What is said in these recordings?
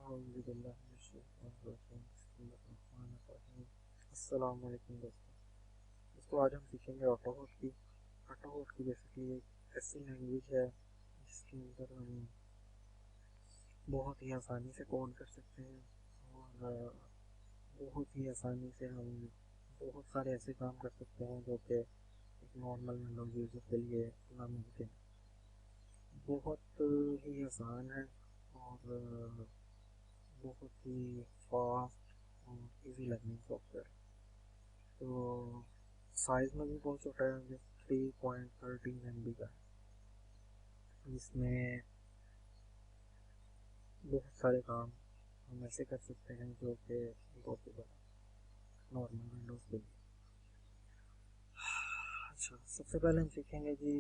अस्सलाम वालेकुम दोस्तों आज हम सीखेंगे ऑटोहोट की। ऑटोहोट की बेसिकली एक ऐसी लैंग्वेज है जिसके अंदर हम बहुत ही आसानी से कोड कर सकते हैं और बहुत ही आसानी से हम बहुत सारे ऐसे काम कर सकते हैं जो कि एक नॉर्मल विंडोज़ यूज़र के लिए नामुमकिन है। बहुत ही आसान है और बहुत ही फास्ट और इजी लर्निंग सॉफ्टवेयर। तो साइज़ में भी बहुत छोटा है, जो 3.13 MB का है, जिसमें बहुत सारे काम हम ऐसे कर सकते हैं जो कि इम्पॉसिबल है नॉर्मल विंडोज़ के लिए। अच्छा, सबसे पहले हम सीखेंगे कि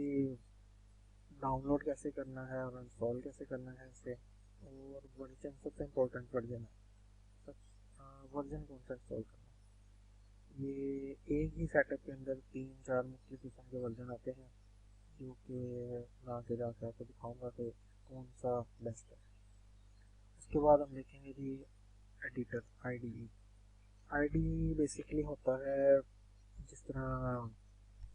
डाउनलोड कैसे करना है और इंस्टॉल कैसे करना है इसे, और वर्जन सबसे इम्पोर्टेंट वर्जन है। वर्जन कौन सा इंस्टॉल करना है, ये एक ही सेटअप के अंदर 3-4 मुख्तलिफ किस्म के वर्जन आते हैं जो कि मैं आगे जाकर आपको दिखाऊंगा कि कौन सा बेस्ट है। उसके बाद हम देखेंगे जी एडिटर आईडीई। आईडीई बेसिकली होता है जिस तरह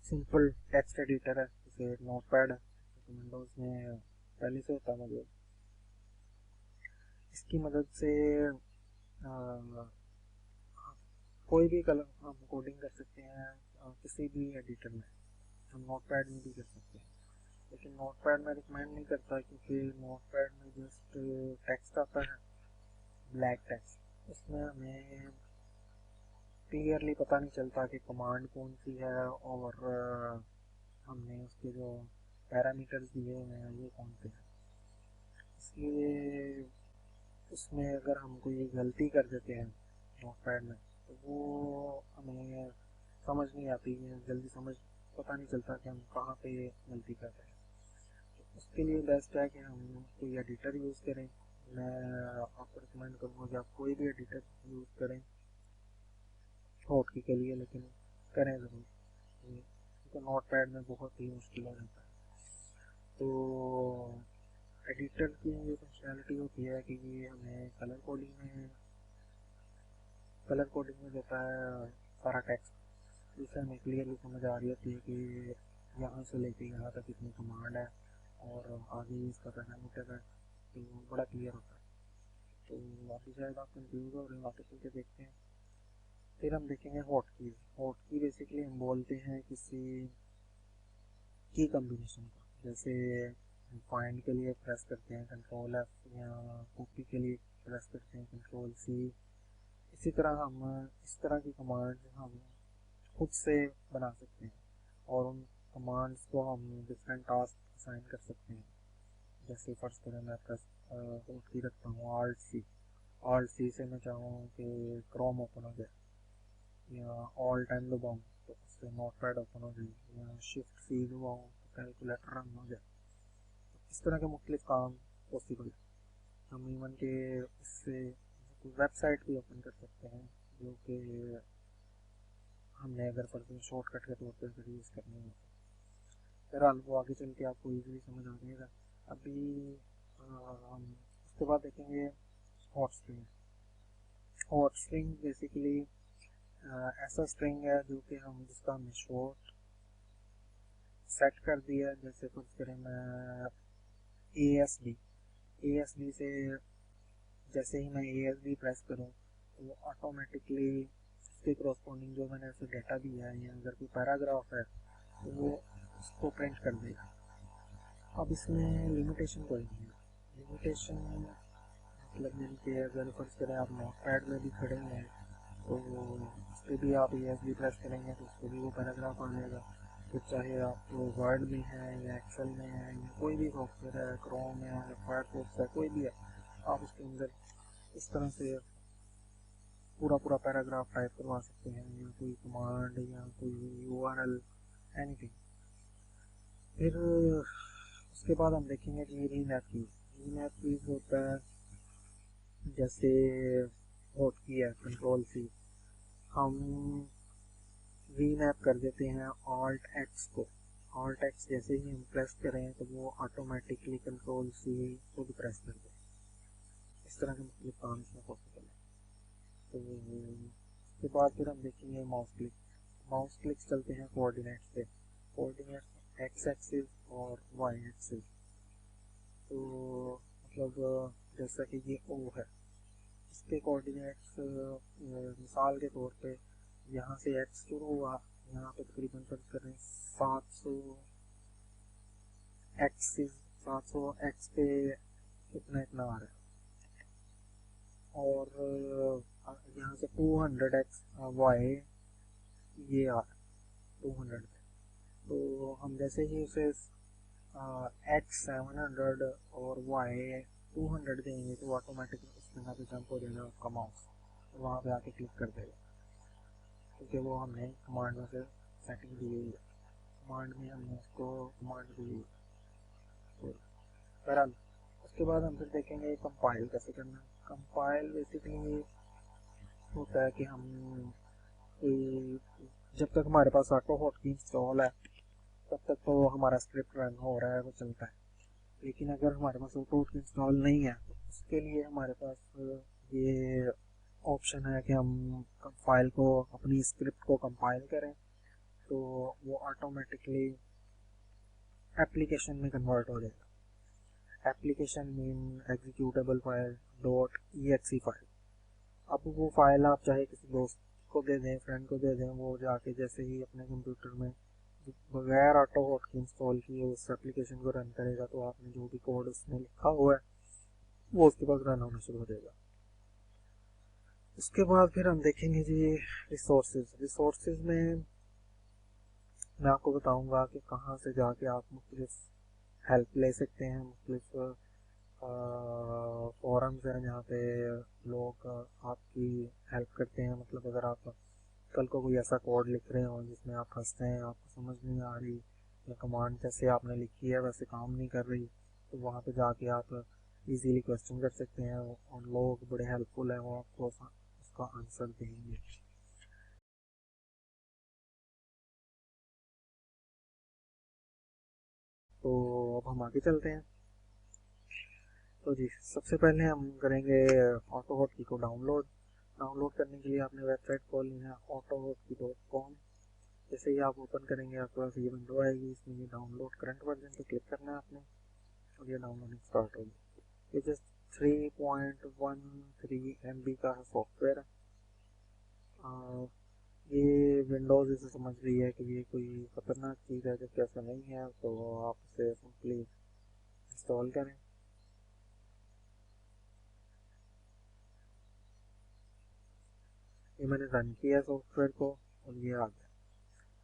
सिंपल टेक्स्ट एडिटर है, जैसे नोटपैड है तो विंडोज़ में पहले से होता है मौजूद। इसकी मदद से कोई भी कलर हम कोडिंग कर सकते हैं किसी भी एडिटर में। हम नोटपैड में भी कर सकते हैं, लेकिन नोटपैड में रिकमेंड नहीं करता क्योंकि नोटपैड में जस्ट टेक्स्ट आता है, ब्लैक टेक्स्ट। उसमें हमें क्लियरली पता नहीं चलता कि कमांड कौन सी है और हमने उसके जो पैरामीटर्स दिए हुए हैं वो कौन से हैं। इसलिए उसमें अगर हम कोई गलती कर देते हैं नोटपैड में तो वो हमें समझ नहीं आती है, जल्दी समझ पता नहीं चलता कि हम कहाँ पे गलती कर रहे हैं। तो उसके लिए बेस्ट है कि हम कोई एडिटर यूज़ करें। मैं आपको रिकमेंड करूँगा कि आप कोई भी एडिटर यूज़ करें होटकी के लिए, लेकिन करें ज़रूर, तो नोटपैड में बहुत ही मुश्किल हो जाता है। तो एडिटर की ये फंक्शनैलिटी होती है कि ये हमें कलर कोडिंग में देता है सारा टेक्स्ट, जिससे हमें क्लियरली समझ आ रही होती है कि यहाँ से लेके यहाँ तक इतनी कमांड है और आगे इसका पैरामीटर है, तो बड़ा क्लियर होता है। तो अभी शायद आप कंफ्यूज हो रहे हो, आगे चल के देखते हैं। फिर हम देखेंगे हॉटकी बेसिकली हम बोलते हैं किसी की कम्बिनेशन को, जैसे फाइंड के लिए प्रेस करते हैं Ctrl+F, या कॉपी के लिए प्रेस करते हैं Ctrl+C। इसी तरह हम इस तरह की कमांड हम खुद से बना सकते हैं और उन कमांड्स को हम डिफरेंट टास्क असाइन कर सकते हैं। जैसे फर्ज करें मैं प्रेस की रखता हूँ Alt C से मैं चाहूँ कि क्रोम ओपन हो जाए, या ऑल टाइम दबाऊँ तो उससे नोटपैड ओपन हो जाए, या Shift+C दबाऊँ तो कैलकुलेटर रन हो जाए। तो इस तरह के मुख्तलिफ काम पॉसिबल है। हम इवन के इससे वेबसाइट भी ओपन कर सकते हैं जो कि हमने अगर फर्ज शॉर्टकट के तौर पर अगर यूज़ करनी हो तो। बहरहाल वो आगे चल के आपको ईजिली समझ आ जाएगा। अभी हम उसके बाद देखेंगे hot string. Hot string basically ऐसा स्ट्रिंग है जो कि हम जिसका हमने शॉर्ट सेट कर दिया है। जैसे फर्ज करें मैं ASD से जैसे ही मैं ASD प्रेस करूँ तो वो ऑटोमेटिकली उसके करस्पॉन्डिंग जो मैंने उसे डेटा दिया है या अगर कोई पैराग्राफ है तो वो उसको प्रिंट कर देगा। अब इसमें लिमिटेशन कोई नहीं है। लिमिटेशन मतलब कि अगर फर्ज करें आप नोटपैड में भी खड़े हैं तो उस पर भी आप ASD प्रेस करेंगे तो उस पर भी वो पैराग्राफ आ जाएगा। तो चाहे आप वर्ड में है या एक्सेल में है या कोई भी सॉफ्टवेयर है, क्रोम है या फायरफॉक्स है, कोई भी है, आप उसके अंदर इस तरह से पूरा पूरा पैराग्राफ टाइप करवा सकते हैं, या कोई कमांड या कोई URL, एनीथिंग। फिर उसके बाद हम देखेंगे कि रीमैप कीज होता है, जैसे होटकी है Ctrl+C, हम रीमैप कर देते हैं Alt+X को। Alt+X जैसे ही हम प्रेस करें तो वो ऑटोमेटिकली Ctrl+C को भी प्रेस कर दें। इस तरह के मुख्तलिफ काम इसमें पॉसिबल है। तो उसके बाद फिर हम देखेंगे माउस क्लिक चलते हैं कोऑर्डिनेट्स पे। कोऑर्डिनेट्स एक्स एक्सिस और वाई एक्सिस। तो मतलब जैसा कि ये ओ है, इसके कोऑर्डिनेट्स मिसाल के तौर पे यहाँ से एक्स शुरू हुआ, यहाँ पे तकरीबन फर्ज कर रहे हैं 700 एक्स पे इतना इतना आ रहा है, और यहाँ से 200 एक्स वाई ये आ रहा है 200 पे। तो हम जैसे ही उसे एक्स 700 और वाई 200 देंगे तो ऑटोमेटिकली उस जगह पे जंप हो जाएगा आपका माउस, वहाँ पे आके क्लिक कर देगा, क्योंकि वो हमने कमांड में से सेटिंग दी हुई है, कमांड में हमने उसको कमांड दी हुई है। तो बहरहाल उसके बाद हम फिर देखेंगे कंपाइल कैसे करना है। कंपाइल बेसिकली होता है कि हम कोई, जब तक हमारे पास ऑटो हॉटकी इंस्टॉल है तब तक तो हमारा स्क्रिप्ट रन हो रहा है, वो चलता है। लेकिन अगर हमारे पास ऑटो हॉटकी इंस्टॉल नहीं है तो उसके लिए हमारे पास ये ऑप्शन है कि हम फाइल को, अपनी स्क्रिप्ट को कंपाइल करें तो वो ऑटोमेटिकली एप्लीकेशन में कन्वर्ट हो जाएगा। Application mean executable file dot E file. अब वो फाइल आप चाहे किसी दोस्त को दे दें, फ्रेंड को दे दें, वो जाके जैसे ही अपने कंप्यूटर में बगैर ऑटो हॉटकी इंस्टॉल किए उस एप्लीकेशन को रन करेगा तो आपने जो भी कोड उसमें लिखा हुआ है वो उसके पास रन होना शुरू हो जाएगा। उसके बाद फिर हम देखेंगे जी रिसोर्सेज में मैं आपको बताऊंगा कि कहाँ से जाके आप मुख्तलिफ हेल्प ले सकते हैं। मुख्तलिफ फोरम्स हैं जहाँ पे लोग आपकी हेल्प करते हैं। मतलब अगर आप कल को कोई ऐसा कोड लिख रहे हो जिसमें आप फंसते हैं, आपको समझ नहीं आ रही, या कमांड जैसे आपने लिखी है वैसे काम नहीं कर रही, तो वहाँ पे जाके आप इजीली क्वेश्चन कर सकते हैं और लोग बड़े हेल्पफुल हैं, वो आपको उसका आंसर देंगे। तो अब हम आगे चलते हैं। तो जी सबसे पहले हम करेंगे ऑटो हॉटकी को डाउनलोड करने के लिए आपने वेबसाइट खोलनी है autohotkey.com। जैसे ही आप ओपन करेंगे आपके पास ये विंडो आएगी, इसमें ये डाउनलोड करंट वर्जन पे क्लिक करना है आपने और ये डाउनलोडिंग स्टार्ट होगी। ये जस्ट 3.13 MB का सॉफ्टवेयर है। ये विंडोज़ इसे समझ रही है कि ये कोई ख़तरनाक चीज़ है, जबकि ऐसा नहीं है, तो आप इसे सिंपली इंस्टॉल करें। ये मैंने रन किया सॉफ्टवेयर को और ये आ गया।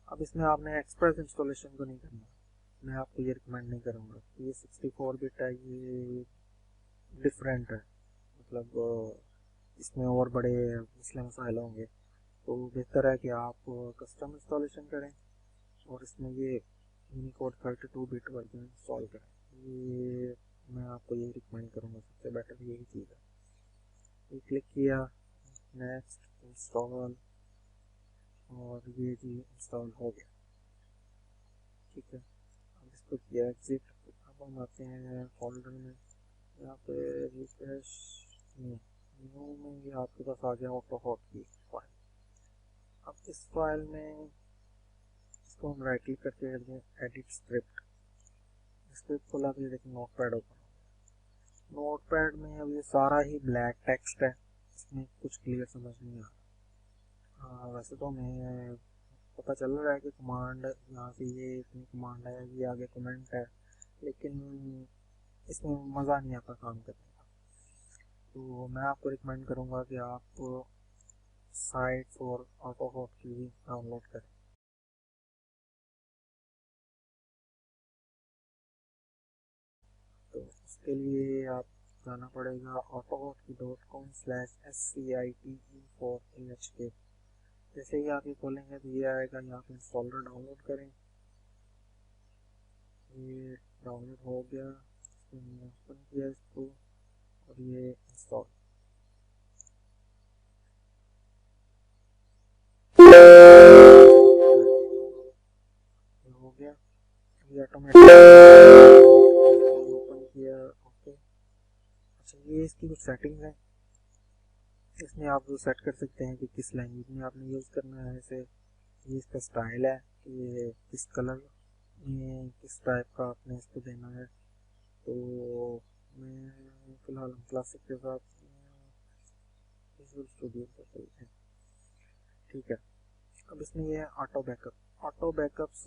अब इसमें आपने एक्सप्रेस इंस्टॉलेशन को नहीं करना, मैं आपको ये रिकमेंड नहीं करूँगा। ये 64 बिट है, ये डिफरेंट है, मतलब इसमें और बड़े मसले मसाइल होंगे, तो बेहतर है कि आप कस्टम इंस्टॉलेशन करें और इसमें ये यूनिकोड 32 बिट वर्जन इंस्टॉल करें। ये मैं आपको यही रिकमेंड करूँगा, सबसे बेटर यही चीज़ है। ये क्लिक किया, नेक्स्ट इंस्टॉल, और ये जी इंस्टॉल हो गया। ठीक है, अब इसको किया एग्जिट। अब हम आते हैं फोल्डर में, यहाँ पे रिफ्रेश न्यू में ये आपके पास आ गया ऑटो हॉटकी फाइल। अब इस फाइल में इसको हम राइट क्लिक करके एडिट स्क्रिप्ट खोला, फिर देखिए note pad open. Note pad में अब ये सारा ही ब्लैक टेक्स्ट है, इसमें कुछ क्लियर समझ नहीं आ रहा। वैसे तो हमें पता चल रहा है कि कमांड यहाँ से ये इतनी कमांड है, ये आगे कमेंट है, लेकिन इसमें मज़ा नहीं आता काम करने का। तो मैं आपको रिकमेंड करूँगा कि आप site for auto hotkey download करें। तो उसके लिए आप जाना पड़ेगा autohotkey.com/scite4nhk। जैसे ही आप ये खोलेंगे तो ये आएगा, यहाँ पे इंस्टॉलर डाउनलोड करें। ये डाउनलोड हो गया, मैंने ओपन किया इसको और ये इंस्टॉल हो गया। ये ऑटोमेटिक ओपन किया। ओके, अच्छा ये इसकी कुछ सेटिंग्स है, इसमें आप वो सेट कर सकते हैं कि किस लैंग्वेज में आपने यूज़ करना है इसे। ये इसका स्टाइल है कि किस कलर में किस टाइप का आपने इसको देना है। तो मैं फ़िलहाल क्लासिक के साथ विजुअल स्टूडियो पर चलते हैं। ठीक है, अब इसमें ये है ऑटो बैकअप। ऑटो बैकअप्स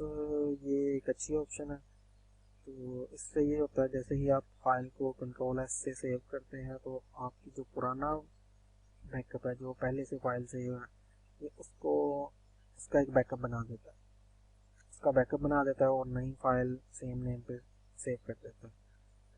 ये एक अच्छी ऑप्शन है। तो इससे ये होता है जैसे ही आप फाइल को कंट्रोल एस से सेव करते हैं तो आपकी जो पुराना बैकअप है जो पहले से फाइल सेव है ये उसको उसका एक बैकअप बना देता है, उसका बैकअप बना देता है और नई फाइल सेम नेम पे सेव कर देता है।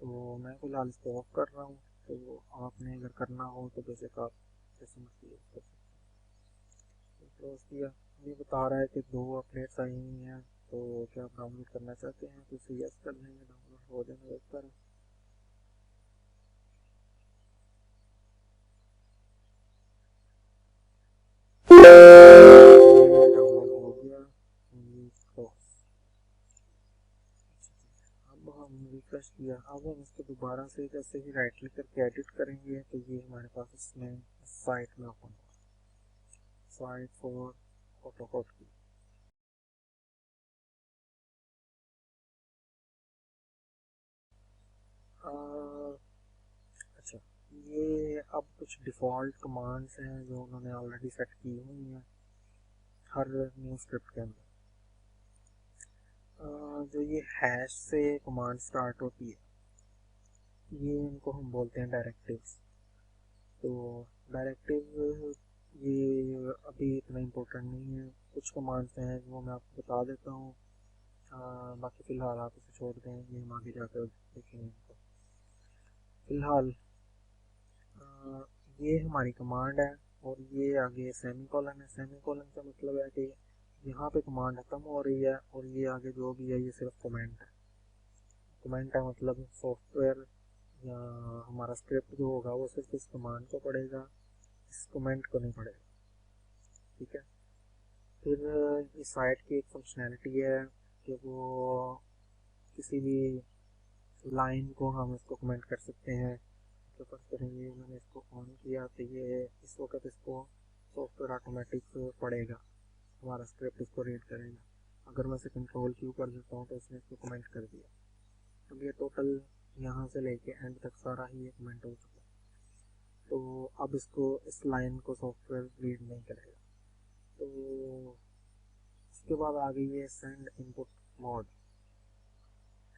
तो मैं फ़िलहाल इसको ऑफ कर रहा हूँ। तो आपने अगर करना हो तो बेशक आप जैसे मर्जी यूज़ कर सकते हैं। क्लोज किया, ये बता रहा है कि 2 अपडेट्स आई हुई हैं, तो क्या आप डाउनलोड करना चाहते हैं तो इसे यस कर देंगे, डाउनलोड हो जाना बेहतर है। डाउनलोड हो गया। क्रॉस, अब हम रिफ्रेश किया, अब हम इसको दोबारा से जैसे ही राइट क्लिक करके एडिट करेंगे तो ये हमारे पास इसमें साइट में ओपन होगा, साइट फॉर फोटोकॉट की। अच्छा, ये अब कुछ डिफ़ॉल्ट कमांड्स हैं जो उन्होंने ऑलरेडी सेट की हुई हैं हर न्यू स्क्रिप्ट के अंदर। जो ये हैश से कमांड स्टार्ट होती है ये इनको हम बोलते हैं डायरेक्टिव्स। तो डायरेक्टिव ये अभी इतना इम्पोर्टेंट नहीं है, कुछ कमांड्स हैं वो मैं आपको बता देता हूँ। बाकी फ़िलहाल आप इसे छोड़ दें, ये हम आगे जाकर देखेंगे इनको। फ़िलहाल ये हमारी कमांड है और ये आगे सेमी कॉलन है। सेमी कॉलन का मतलब है कि यहाँ पे कमांड खत्म हो रही है और ये आगे जो भी है ये सिर्फ कमेंट है। कमेंट है मतलब सॉफ्टवेयर या हमारा स्क्रिप्ट जो होगा वो सिर्फ इस कमांड को पढ़ेगा, इस कमेंट को नहीं पढ़ेगा। ठीक है, फिर इस साइट की एक फंक्शनैलिटी है कि वो किसी भी लाइन को हम इसको कमेंट कर सकते हैं। तो फर्स्ट करेंगे, मैंने इसको ऑन किया तो ये इस वक्त इसको सॉफ्टवेयर ऑटोमेटिक पढ़ेगा, हमारा स्क्रिप्ट इसको रीड करेगा। अगर मैं इसे कंट्रोल क्यू कर देता हूँ तो इसने इसको कमेंट कर दिया। अब ये टोटल यहाँ से लेके एंड तक सारा ही ये कमेंट हो चुका है। तो अब इसको इस लाइन को सॉफ्टवेयर रीड नहीं करेगा। तो उसके बाद आ गई है send input mode.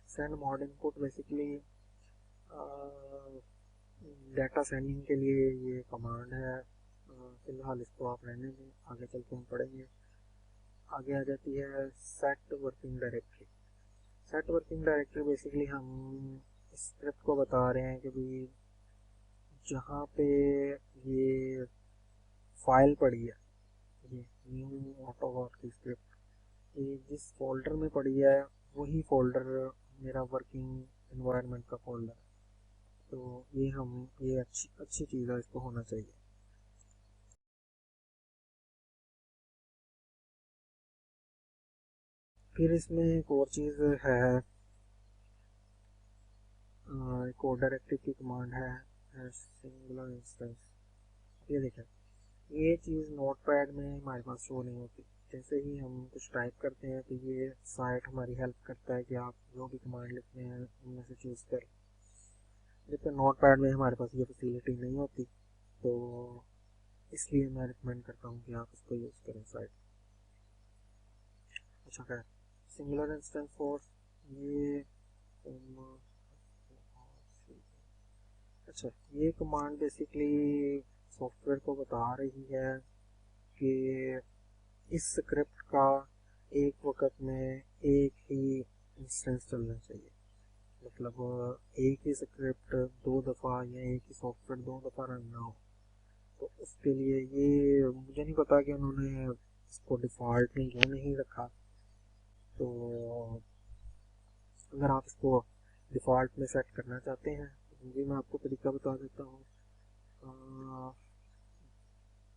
Send mode input basically data sending के लिए ये कमांड है। फिलहाल इसको आप रहने दें, आगे चल के हम पढ़ेंगे। आगे आ जाती है set working directory. Set working directory basically हम स्क्रिप्ट को बता रहे हैं कि भाई जहाँ पे ये फाइल पड़ी है, ये न्यू ऑटोकॉड की स्क्रिप्ट ये जिस फोल्डर में पड़ी है वही फोल्डर मेरा वर्किंग इन्वायरमेंट का फोल्डर है। तो ये हम ये अच्छी अच्छी चीज़ है, इसको होना चाहिए। फिर इसमें एक और चीज़ है, एक और डायरेक्टिव की कमांड है सिंगुलर इंस्टेंस। ये देखें, ये चीज़ नोट पैड में हमारे पास शो नहीं होती। जैसे ही हम कुछ टाइप करते हैं तो ये साइट हमारी हेल्प करता है कि आप जो भी कमांड लिखते हैं उनमें से चूज़ करें, लेकिन नोट पैड में हमारे पास ये फैसिलिटी नहीं होती। तो इसलिए मैं रिकमेंड करता हूँ कि आप इसको यूज़ करें साइट। अच्छा, खैर, सिंगुलर इंस्टेंस फोर्स ये अच्छा, ये कमांड बेसिकली सॉफ्टवेयर को बता रही है कि इस स्क्रिप्ट का एक वक्त में एक ही इंस्टेंस चलना चाहिए। मतलब एक ही स्क्रिप्ट 2 दफ़ा या एक ही सॉफ्टवेयर 2 दफ़ा रन ना हो। तो उसके लिए ये मुझे नहीं पता कि उन्होंने इसको डिफ़ॉल्ट में क्यों नहीं रखा। तो अगर आप इसको डिफ़ॉल्ट में सेट करना चाहते हैं तो भी मैं आपको तरीका बता देता हूँ।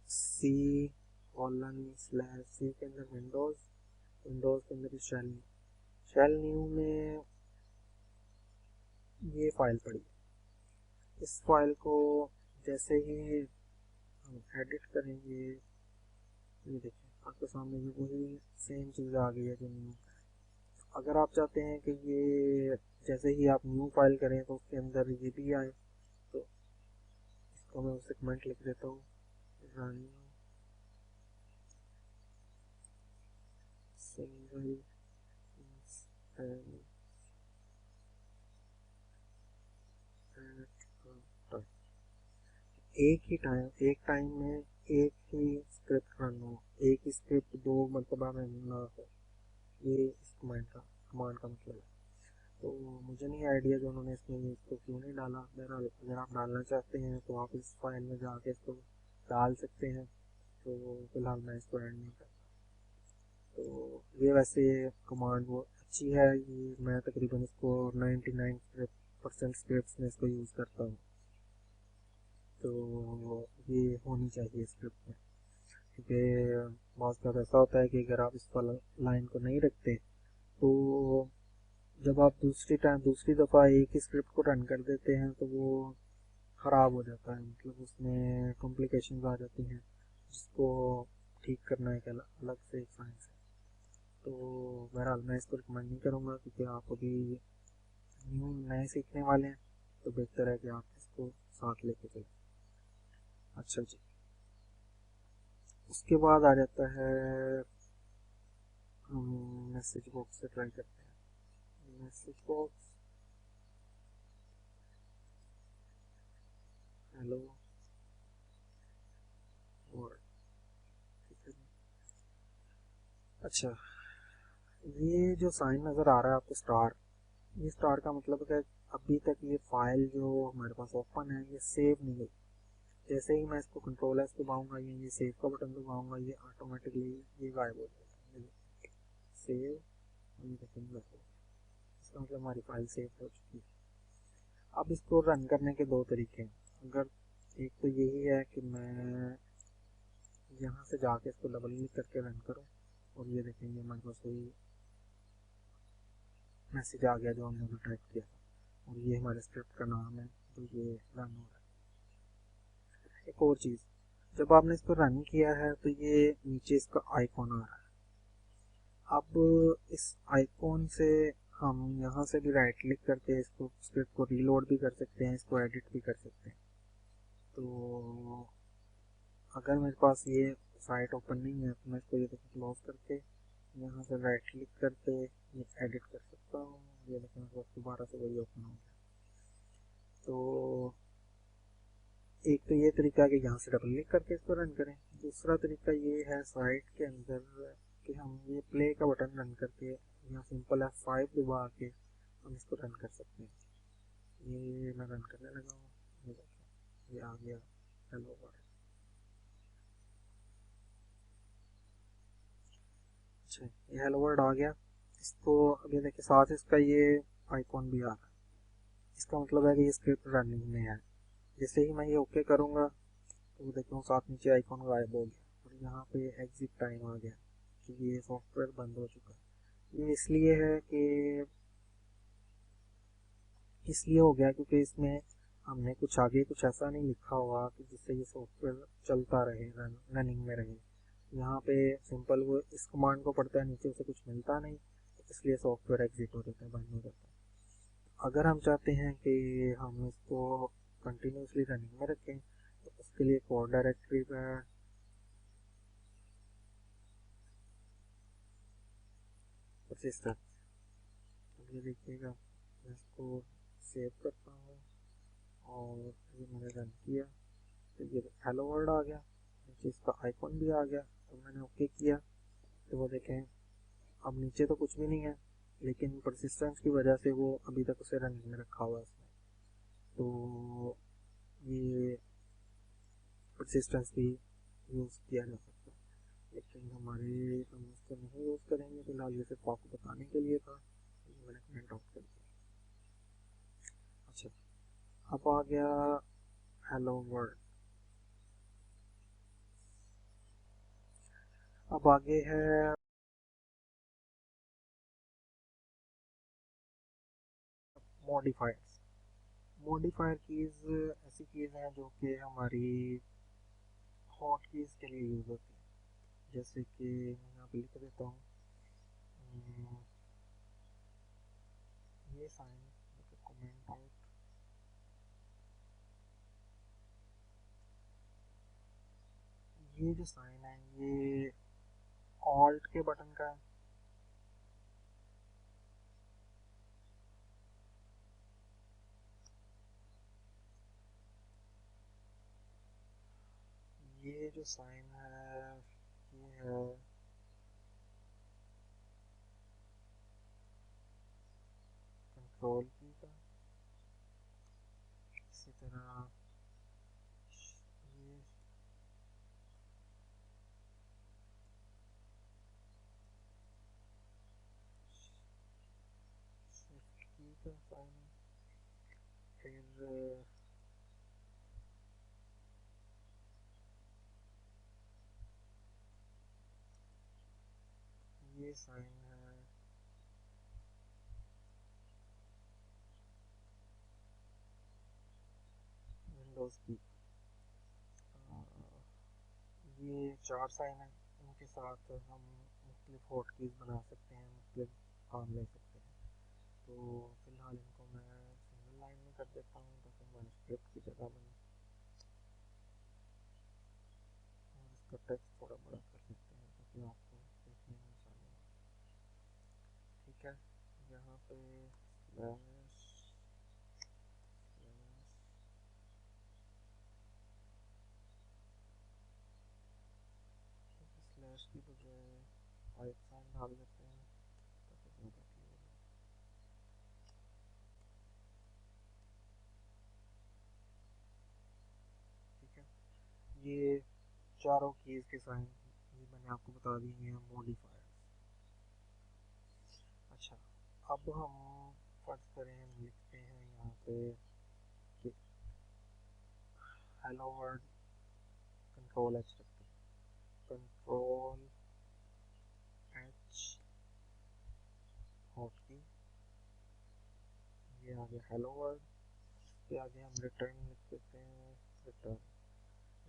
सी कॉलन स्लैश सी के अंदर विंडोज़ के अंदर शेल शेल न्यू में ये फाइल पड़ी है। इस फाइल को जैसे ही हम एडिट करेंगे, ये देखिए आपके सामने भी वही सेम चीज़ आ गई है जो न्यू। अगर आप चाहते हैं कि ये जैसे ही आप न्यू फाइल करें तो उसके अंदर ये भी आए, तो इसको मैं सेगमेंट लिख देता हूँ, रन सिंगल इंस्टेंस एट एक टाइम में एक ही स्क्रिप्ट रन हो, एक ही स्क्रिप्ट दो मरतबा में ना हो, ये इस कमांड का मतलब है। तो मुझे नहीं आइडिया जो उन्होंने इसमें इसको क्यों नहीं डाला। बहरहाल अगर आप डालना चाहते हैं तो आप इस फाइल में जाके इसको डाल सकते हैं, तो फिलहाल मैं इसको ऐड नहीं करता। तो ये वैसे कमांड वो अच्छी है, ये मैं तकरीबन इसको 99% स्क्रिप्ट्स में इसको यूज़ करता हूँ। तो ये होनी चाहिए स्क्रिप्ट में, क्योंकि बहुत ज़्यादा ऐसा होता है कि अगर आप इस लाइन को नहीं रखते तो जब आप दूसरी दफ़ा एक ही स्क्रिप्ट को रन कर देते हैं तो वो ख़राब हो जाता है, मतलब उसमें कॉम्प्लिकेशंस आ जाती हैं जिसको ठीक करना एक अलग से एक साइंस है। तो बहरहाल मैं इसको रिकमेंड नहीं करूँगा, क्योंकि आप अभी न्यू नए सीखने वाले हैं, तो बेहतर है कि आप इसको साथ लेके चलें। अच्छा जी, उसके बाद आ जाता है, हम मैसेज बॉक्स से ट्राई करते हैं। मैसेज बॉक्स, हेलो और ठीक है। अच्छा, ये जो साइन नज़र आ रहा है आपको स्टार, ये स्टार का मतलब है कि अभी तक ये फाइल जो हमारे पास ओपन है ये सेव नहीं हुई। जैसे ही मैं इसको कंट्रोल एस दबाऊंगा, ये सेव का बटन दबाऊंगा, ये ऑटोमेटिकली ये गायब हो जाएगा। सेव, ये देखेंगे इसका मतलब हमारी फाइल सेव हो चुकी है। अब इसको रन करने के दो तरीके हैं। अगर एक तो यही है कि मैं यहाँ से जाके इसको डबल क्लिक करके रन करूँ, और ये देखेंगे हमारे पास वही मैसेज आ गया जो हमने टाइप किया था, और ये हमारे स्क्रिप्ट का नाम है, तो ये रन हो रहा है। एक और चीज़, जब आपने इसको रन किया है तो ये नीचे इसका आइकॉन आ रहा है। अब इस आइकॉन से हम यहाँ से भी राइट क्लिक करके इसको स्क्रिप्ट को रीलोड भी कर सकते हैं, इसको एडिट भी कर सकते हैं। तो अगर मेरे पास ये साइट ओपन नहीं है तो मैं इसको ये देखो क्लोज करके यहाँ से राइट क्लिक करके ये एडिट कर सकता हूँ। ये देखो मेरे पास दोबारा से वही ओपन हो गया। तो एक तो ये तरीका है कि यहाँ से डबल क्लिक करके इसको रन करें। दूसरा तरीका ये है साइट के अंदर कि हम ये प्ले का बटन रन करके यहाँ सिंपल F5 दबा के हम इसको रन कर सकते हैं। ये मैं रन करने लगा हूँ, ये आ गया हेलो वर्ल्ड। अच्छा, ये हेलो वर्ल्ड आ गया। इसको अभी देखिए साथ इसका ये आइकॉन भी आ रहा है, इसका मतलब है कि ये स्क्रिप्ट रनिंग में है। जैसे ही मैं ये ओके करूँगा तो देखो साथ नीचे आइकॉन गायब हो गया, और यहाँ पे एग्जिट टाइम आ गया क्योंकि ये सॉफ्टवेयर बंद हो चुका है। ये इसलिए हो गया क्योंकि इसमें हमने कुछ आगे कुछ ऐसा नहीं लिखा हुआ कि जिससे ये सॉफ्टवेयर चलता रहे, रनिंग में रहे। यहाँ पे सिंपल वो इस कमांड को पढ़ता है, नीचे उसे कुछ मिलता नहीं, इसलिए सॉफ्टवेयर एग्जिट हो जाता है, बंद हो जाता है। अगर हम चाहते हैं कि हम इसको कंटिन्यूसली रनिंग में रखें तो उसके लिए कोड डायरेक्टरी में परसिस्टेंस, ये देखिएगा मैं इसको सेव करता हूँ और ये मैंने रन किया तो ये हेलो वर्ल्ड आ गया, नीचे इसका आइकॉन भी आ गया। तो मैंने ओके किया तो वो देखें अब नीचे तो कुछ भी नहीं है, लेकिन परसिस्टेंस की वजह से वो अभी तक उसे रनिंग में रखा हुआ है इसमें। तो ये परसिस्टेंस भी यूज़ किया जा सकता है, लेकिन हम इसको नहीं यूज़ करेंगे फिलहाल, ये सिर्फ आपको बताने के लिए था, मैंने कमेंट आउट कर दिया। अच्छा, अब आ गया हेलो वर्ल्ड। अब आगे है मॉडिफायर्स। मॉडिफायर कीज़ ऐसी कीज़ हैं जो कि हमारी हॉट कीज़ के लिए यूज़ होती हैं। जैसे कि मैं यहाँ पे लिख देता हूँ, ये साइन कमेंट आउट, ये जो साइन है ये ऑल्ट के बटन का है। ये जो साइन है ये है कंट्रोल की का। इसी तरह ये शिफ्ट की का साइन है। फिर ये साइन है विंडोज़ की। ये चार साइन है, इनके साथ हम मुख्तलिफ हॉट कीज़ बना सकते हैं, मुख्तलिफ काम ले सकते हैं। तो फ़िलहाल इनको मैं सिंगल लाइन में कर देता हूँ ताकि हमारे स्क्रिप्ट की जगह बने। और इसका टेक्स्ट थोड़ा बड़ा कर लेते हैं ताकि आपको देखने में आसानी हो। ठीक है, यहाँ पे स्लैश स्लैश की बजाय पाइप साइन डाल देते हैं ताकि ज़्यादा क्लियर हो। ठीक है, ये चारों कीज़ के साइन ये मैंने आपको बता दिए हैं मॉडिफायर्स। अच्छा, अब हम फर्ज करें हम लिखते हैं यहाँ पे कि हेलो वर्ल्ड, कंट्रोल एच रखते हैं, कंट्रोल एच हॉट की, ये आ गया हेलो वर्ल्ड। इसके आगे हम रिटर्न लिख देते हैं, रिटर्न।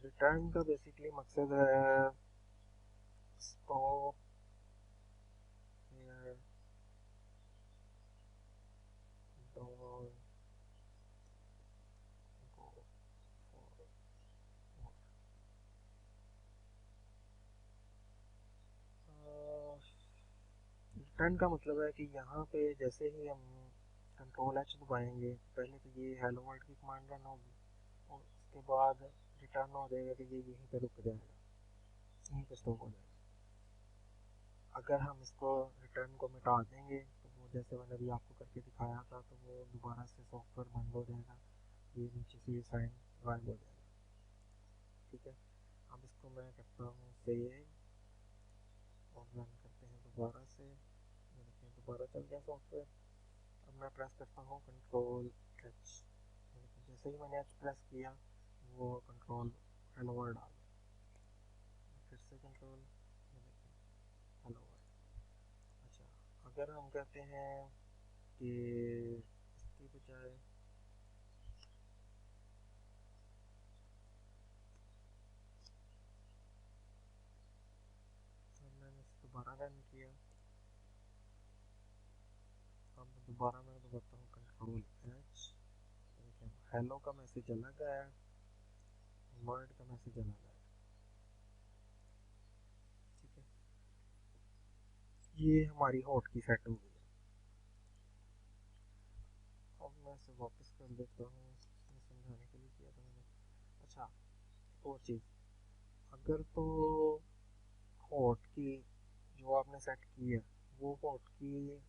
रिटर्न का बेसिकली मकसद है stop here don't go forward. Return का मतलब है कि यहाँ पे जैसे ही हम कंट्रोल एच दबाएंगे पहले तो ये हेलो वर्ल्ड की कमांड रन होगी और उसके बाद रिटर्न हो जाएगा कि ये यहीं पे रुक जाएगा, यहीं पे स्टॉप हो जाएगा। अगर हम इसको रिटर्न को मिटा देंगे तो वो जैसे मैंने अभी आपको करके दिखाया था तो वो दोबारा से सॉफ्टवेयर बंद हो जाएगा, ये नीचे से ये साइन गायब हो जाएगा। ठीक है, अब इसको मैं करता हूँ सेव और रन करते हैं दोबारा से। ये देखिए दोबारा चल गया सॉफ्टवेयर। अब मैं प्रेस करता हूँ कंट्रोल एच, जैसे ही मैंने एच प्रेस किया वो कंट्रोल हेलो वर्ड आ गया। फिर से कंट्रोल, ये देखिए हेलो वर्ड। अच्छा, अगर हम कहते हैं कि इसकी बजाय मैंने इसे दोबारा रन किया, अब दोबारा मैं दबाता हूँ कंट्रोल एच, देखिए हेलो का मैसेज अलग आया, वर्ड का मैसेज अलग आया। ठीक है, ये हमारी हॉट की सेट हो गई है। अब मैं इसे वापस कर देता हूँ, इसमें समझाने के लिए किया था मैंने। अच्छा, एक और चीज़, अगर तो हॉट की जो आपने सेट की है वो हॉट की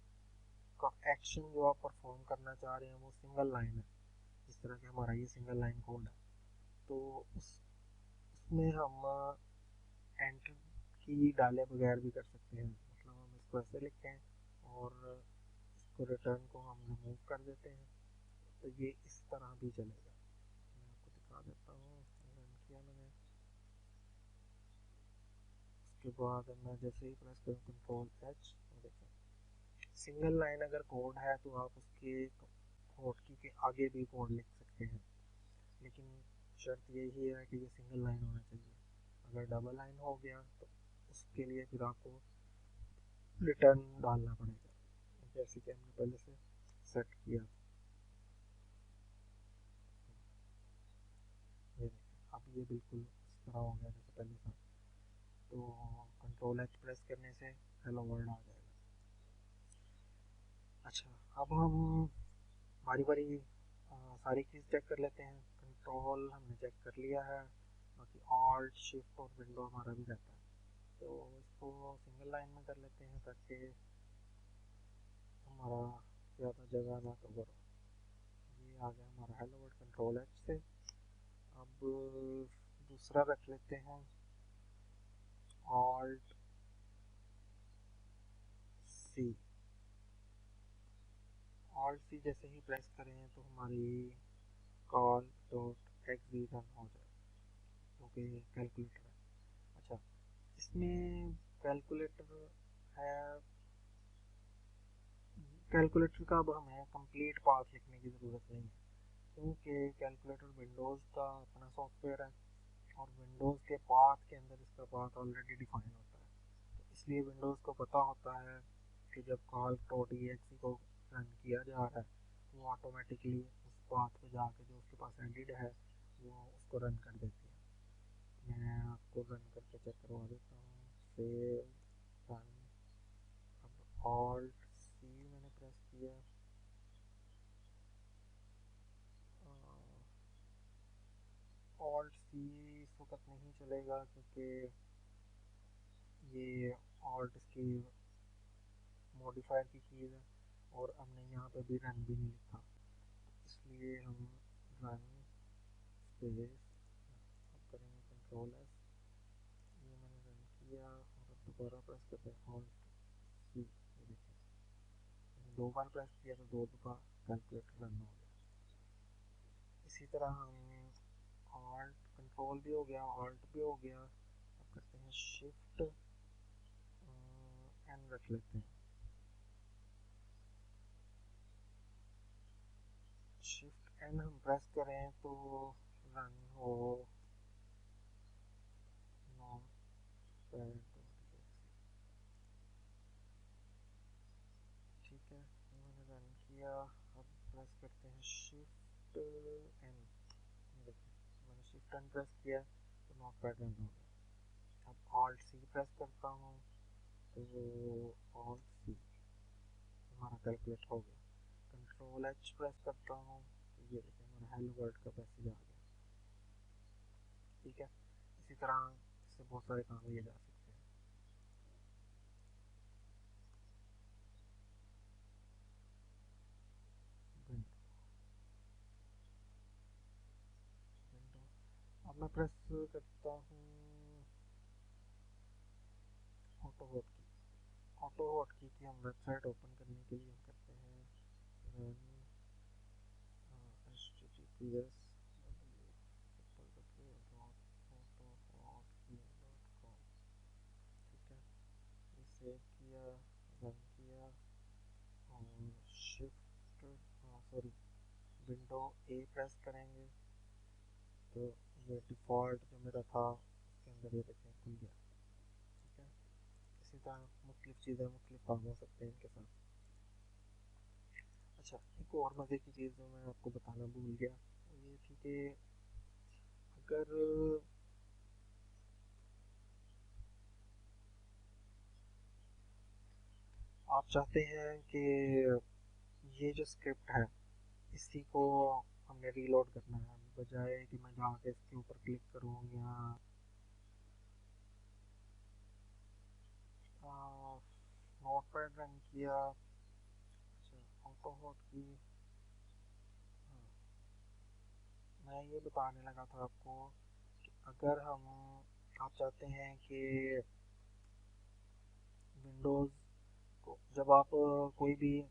का एक्शन जो आप परफॉर्म करना चाह रहे हैं वो सिंगल लाइन है, जिस तरह के हमारा ये सिंगल लाइन कोड है, तो उसमें हम एंटर की डाले बगैर भी कर सकते हैं। मतलब हम इसको ऐसे लिखें और इसको रिटर्न को हम रिमूव कर देते हैं तो ये इस तरह भी चलेगा। मैं आपको दिखा देता हूँ, रन किया मैंने, उसके बाद मैं जैसे ही प्रेस करूँ कंट्रोल एच, देखें सिंगल लाइन अगर कोड है तो आप उसके होटकी के आगे भी कोड लिख सकते हैं। सकते हैं, लेकिन शर्त यही है कि ये सिंगल लाइन होना चाहिए। अगर डबल लाइन हो गया तो उसके लिए फिर आपको रिटर्न डालना पड़ेगा, जैसे कि हमने पहले से सेट किया। ये देखें, अब ये बिल्कुल इस तरह हो गया जैसे पहले था। तो कंट्रोल एच प्रेस करने से हेलो वर्ल्ड आ जाएगा। अच्छा, अब हम बारी बारी सारी चीज़ चेक कर लेते हैं। कंट्रोल हमने चेक कर लिया है, बाकी ऑल्ट शिफ्ट और विंडो हमारा भी रहता है। तो इसको सिंगल लाइन में कर लेते हैं ताकि हमारा ज़्यादा जगह ना कवर हो। ये आ गया हमारा हेलो वर्ल्ड कंट्रोल एच से। अब दूसरा रख लेते हैं ऑल्ट सी। ऑल्ट सी जैसे ही प्रेस करें तो हमारी कॉल डॉट एक्सी रन हो जाए, क्योंकि कैलकुलेटर है। अच्छा, इसमें कैलकुलेटर है, कैलकुलेटर का अब हमें कंप्लीट पाथ लिखने की ज़रूरत नहीं है, क्योंकि कैलकुलेटर विंडोज़ का अपना सॉफ्टवेयर है और विंडोज़ के पाथ के अंदर इसका पाथ ऑलरेडी डिफाइन होता है। तो इसलिए विंडोज़ को पता होता है कि जब कॉल डॉट एक्सी को रन किया जा रहा है तो वो ऑटोमेटिकली उस पाथ पे जाके जो उसके पास एडिड है वो उसको रन कर देती है। मैं आपको रन करके चेक करवा देता हूँ। Save run. अब ऑल्ट सी मैंने प्रेस किया। ऑल्ट सी इस वक्त नहीं चलेगा क्योंकि ये ऑल्ट इसकी मॉडिफायर की चीज़ है और हमने यहाँ पे भी रन भी नहीं लिखा, इसलिए हम रन स्पेस अब करेंगे कंट्रोल एस। ये मैंने रन किया और अब दोबारा प्रेस करते हैं ऑल्ट सी। ये देखिए, मैंने 2 बार प्रेस किया तो 2 दफ़ा कैलकुलेटर रन हो गया। इसी तरह हम ऑल्ट कंट्रोल भी हो गया, ऑल्ट भी हो गया। अब करते हैं शिफ्ट एन रख लेते हैं। शिफ्ट एन हम प्रेस करें तो रन हो नॉट पैड। ठीक है, मैंने रन किया। अब प्रेस करते हैं शिफ्ट एन। देखिए, मैंने शिफ्ट एन प्रेस किया तो नॉट पैड रन हो गया। अब ऑल्ट सी प्रेस करता हूँ तो ऑल्ट सी हमारा कैलकुलेट हो गया। कंट्रोल एच प्रेस करता हूँ तो ये देखिए हमारा हेलो वर्ल्ड का मैसेज आ गया। ठीक है, इसी तरह इससे बहुत सारे काम किए जा सकते हैं। विंडो विंडो अब मैं प्रेस करता हूँ ऑटो होट की। ऑटो होट की हम वेबसाइट ओपन करने के लिए हम करते हैं रन https www.autohotkey.com। ठीक है, ये सेव किया, रन किया और शिफ्ट सॉरी विंडो ए प्रेस करेंगे तो ये डिफ़ॉल्ट जो मेरा था उसके अंदर ये देखें खुल गया। ठीक है, इसी तरह मुख्तलिफ़ चीज़ें मुख्तलिफ़ काम हो सकते हैं इनके साथ। अच्छा, एक और मज़े की चीज़ जो मैं आपको बताना भूल गया वो ये थी कि अगर आप चाहते हैं कि ये जो स्क्रिप्ट है इसी को हमने रीलोड करना है, बजाय कि मैं जाके इसके ऊपर क्लिक करूँ या नोट पैड रन किया। अच्छा, ऑटो होट की। हाँ, मैं ये बताने लगा था आपको कि अगर हम आप चाहते हैं कि विंडोज़ को जब आप कोई भी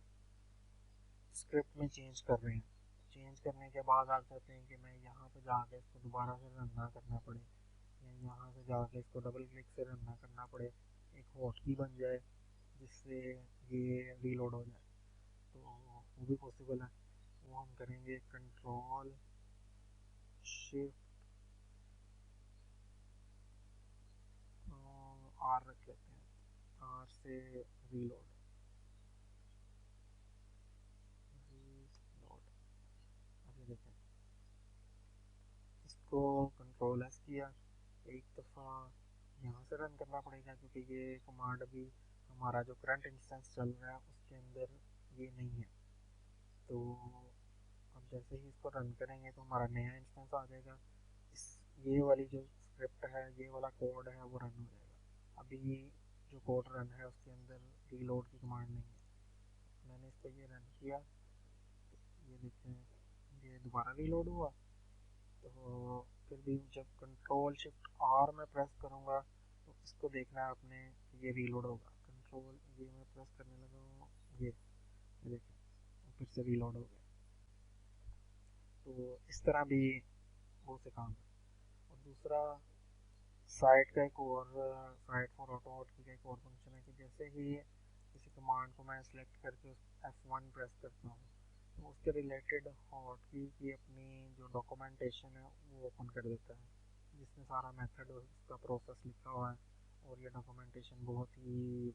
स्क्रिप्ट में चेंज कर रहे हैं, चेंज करने के बाद आप चाहते हैं कि मैं यहाँ पे जाके इसको दोबारा से रन ना करना पड़े या यहाँ से जाके इसको डबल क्लिक से रन ना करना पड़े, एक होट की बन जाए जिससे ये रीलोड हो जाए, तो वो भी पॉसिबल है। वो हम करेंगे कंट्रोल शिफ्ट आर रख लेते हैं, आर से रीलोड। अभी देखें, इसको कंट्रोल एस किया, एक दफ़ा यहाँ से रन करना पड़ेगा क्योंकि ये कमांड अभी हमारा जो करंट इंस्टेंस चल रहा है उसके अंदर ये नहीं है। तो अब जैसे ही इसको रन करेंगे तो हमारा नया इंस्टेंस आ जाएगा, इस ये वाली जो स्क्रिप्ट है, ये वाला कोड है वो रन हो जाएगा। अभी जो कोड रन है उसके अंदर रीलोड की कमांड नहीं है। मैंने इसको ये रन किया, ये देखें ये दोबारा रीलोड हुआ। तो फिर भी जब कंट्रोल शिफ्ट आर में प्रेस करूँगा तो इसको देखना है आपने, ये रीलोड होगा। कंट्रोल ये मैं प्रेस करने लगा हूँ, ये देखें फिर से रीलोड हो गया। तो इस तरह भी बहुत से काम है। और दूसरा साइट का एक और, साइट फॉर ऑटो की का एक और फंक्शन है कि जैसे ही किसी कमांड को मैं सेलेक्ट करके F1 प्रेस करता हूँ तो उसके रिलेटेड हॉटकी की अपनी जो डॉक्यूमेंटेशन है वो ओपन कर देता है, जिसमें सारा मेथड और उसका प्रोसेस लिखा हुआ है। और ये डॉक्यूमेंटेशन बहुत ही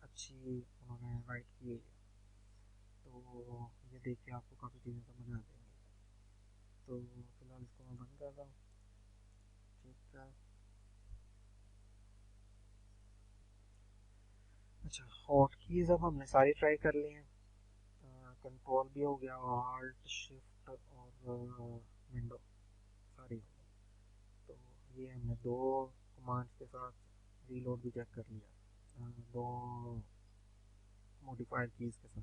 अच्छी उन्होंने राइट की है, तो ये देख के आपको काफ़ी चीज़ें समझ आ जाएंगी। तो फिलहाल इसको मैं बंद कर रहा हूँ। ठीक है, अच्छा हॉट कीज़ अब हमने सारी ट्राई कर ली हैं। कंट्रोल भी हो गया, ऑल्ट शिफ्ट और विंडो सारी हो गई। तो ये हमने दो कमांड्स के साथ रीलोड भी चेक कर लिया, दो मॉडिफायर कीज़ के साथ।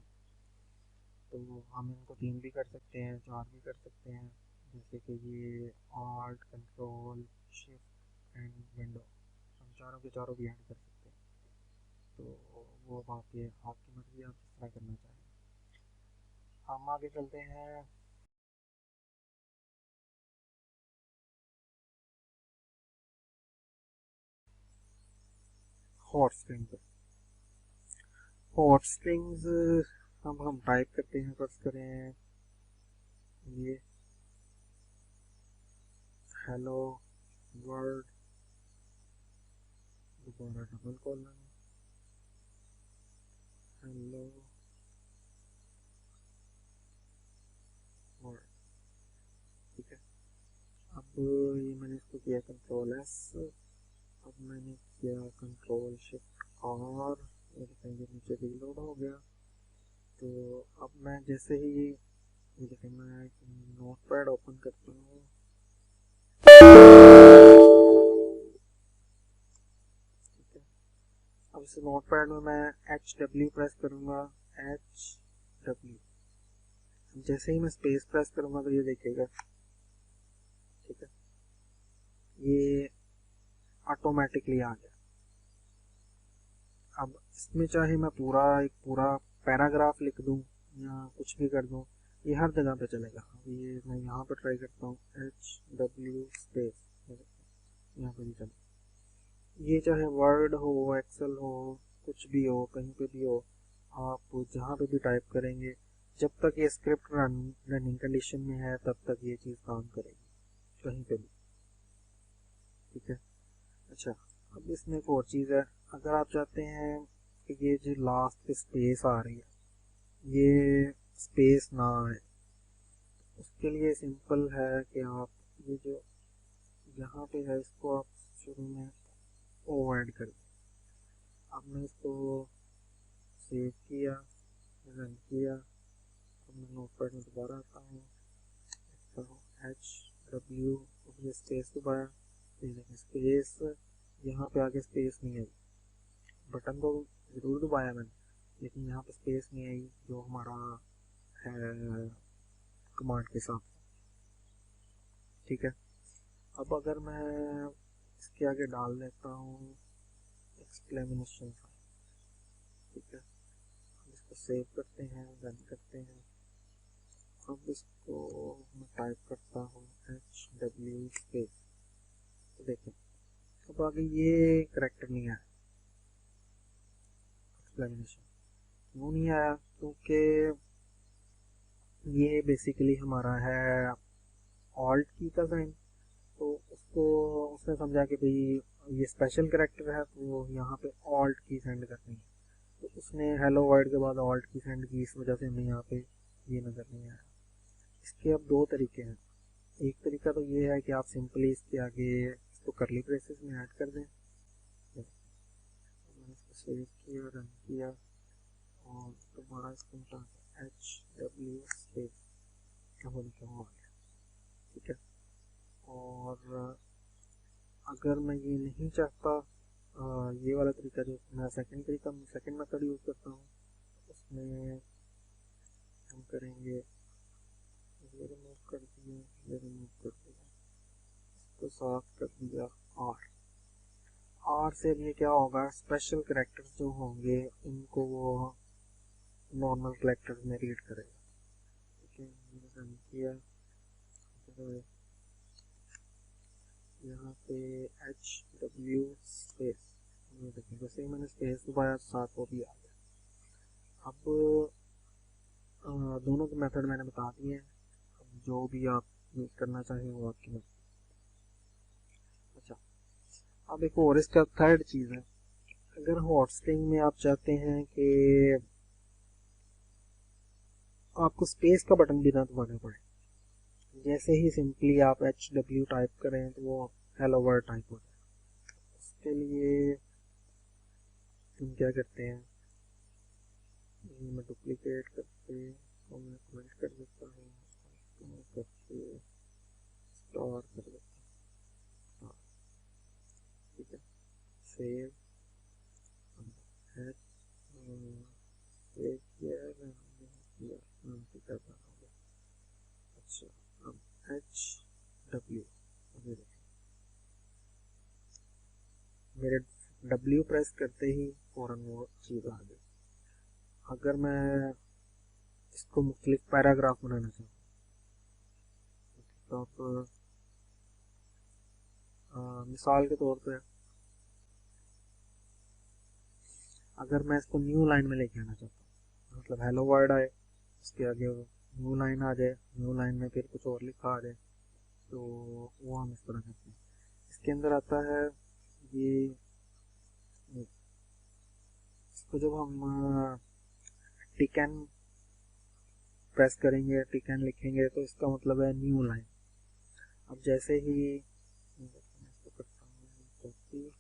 तो हम इनको 3 भी कर सकते हैं, 4 भी कर सकते हैं, जैसे कि ये alt control shift and window, हम चारों के चारों भी ऐड कर सकते हैं। तो वो बात ये आपकी मर्ज़ी, आप जिस तरह करना चाहें। हम आगे चलते हैं हॉट स्ट्रिंग पे। हॉट स्ट्रिंग्स अब हम टाइप करते हैं, फर्स्ट करें ये हेलो वर्ल्ड, दोबारा डबल कॉलन हेलो वर्ल्ड। ठीक है, अब ये मैंने इसको किया कंट्रोल एस, अब मैंने किया कंट्रोल शिफ्ट आर, ये दिखाएंगे नीचे रीलोड हो गया। तो अब मैं जैसे ही ये देखें, मैं नोट पैड ओपन करता हूँ, ठीक है। अब इस नोट पैड में मैं HW प्रेस करूँगा, HW, जैसे ही मैं स्पेस प्रेस करूँगा तो ये देखेगा, ठीक है, ये ऑटोमेटिकली आ गया। अब इसमें चाहे मैं एक पूरा पैराग्राफ लिख दूं या कुछ भी कर दूं, ये हर जगह पे चलेगा। ये मैं यहाँ पर ट्राई करता हूँ, HW स्पेस, यहाँ पे भी चले। ये चाहे वर्ड हो, एक्सेल हो, कुछ भी हो, कहीं पे भी हो, आप जहाँ पे भी टाइप करेंगे, जब तक ये स्क्रिप्ट रनिंग कंडीशन में है तब तक ये चीज़ काम करेगी कहीं पे भी। ठीक है, अच्छा अब इसमें एक और चीज़ है, अगर आप चाहते हैं कि ये जो लास्ट पे स्पेस आ रही है ये स्पेस ना आए, उसके लिए सिंपल है कि आप ये जो यहाँ पे है इसको आप शुरू में ओ ऐड कर दें। अब मैं इसको सेव किया, रन किया, अब मैं नोटपैड में दोबारा आता हूँ, HW, ये स्पेस दबाया, ये स्पेस, यहाँ पे आगे स्पेस नहीं आई, बटन तो ज़रूर दबाया मैंने लेकिन यहाँ पे स्पेस नहीं आई जो हमारा है कमांड के साथ। ठीक है, अब अगर मैं इसके आगे डाल देता हूँ एक्सक्लेमेशन, ठीक है, अब इसको सेव करते हैं, रन करते हैं। अब इसको मैं टाइप करता हूँ HW स्पेस, तो देखें अब आगे ये करेक्टर नहीं आया, एक्सप्लेनेशन क्यों नहीं आया, क्योंकि ये बेसिकली हमारा है ऑल्ट की का साइन। तो उसको उसने समझा कि भाई ये स्पेशल कैरेक्टर है तो यहाँ पे ऑल्ट की सेंड करनी है, तो उसने हेलो वर्ल्ड के बाद ऑल्ट की सेंड की, इस वजह से हमें यहाँ पे ये नज़र नहीं आया। इसके अब दो तरीके हैं। एक तरीका तो ये है कि आप सिंपली इसके आगे इसको करली ब्रेसेस में ऐड कर दें। मैंने इसको सेव किया, रन किया और दोबारा इसको मिटा HW स्पेस अब लिखा हुआ आ गया। ठीक है। और अगर मैं ये नहीं चाहता, ये वाला तरीका जो मैं सेकंड मेथड यूज़ करता हूँ, उसमें हम करेंगे ये रिमूव कर दिया, ये रिमूव कर दिया, इसको साफ कर दिया। आर से ये क्या होगा, स्पेशल कैरेक्टर्स जो होंगे इनको वो नॉर्मल कैरेक्टर्स में रीड करेगा। ठीक है, मैंने रन किया, तो यहाँ पे HW स्पेस, ये देखिए जैसे ही मैंने स्पेस दबाया साथ वो भी आ गया। अब दोनों के मेथड मैंने बता दिए हैं, जो भी आप यूज़ करना चाहें वो आपकी मर्जी। अच्छा, अब एक और इसका थर्ड चीज़ है, अगर हॉट स्ट्रिंग में आप चाहते हैं कि आपको स्पेस का बटन भी ना दबाना पड़े, जैसे ही सिंपली आप HW टाइप करें तो वो हेलो वर्ल्ड टाइप हो जाए। उसके लिए हम क्या करते हैं, मैं डुप्लीकेट करके तो मैं कमेंट कर देता हूँ, करके स्टार कर देता हूँ। ठीक है, सेव है, सेव किया किया, ठीक है। अच्छा, अब HW, मेरे W प्रेस करते ही फौरन वो चीज़ आ गई। अगर मैं इसको मुख्तलिफ पैराग्राफ बनाना चाहूँ तो आप मिसाल के तौर पे अगर मैं इसको न्यू लाइन में लेके आना चाहता हूँ, मतलब हेलो वर्ड आए उसके आगे न्यू लाइन आ जाए, न्यू लाइन में फिर कुछ और लिखा आ जाए, तो वो हम इस तरह करते हैं। इसके अंदर आता है ये, इसको जब हम टिकन प्रेस करेंगे, टिकन लिखेंगे, तो इसका मतलब है न्यू लाइन। अब जैसे ही इसको करता हूँ कॉपी,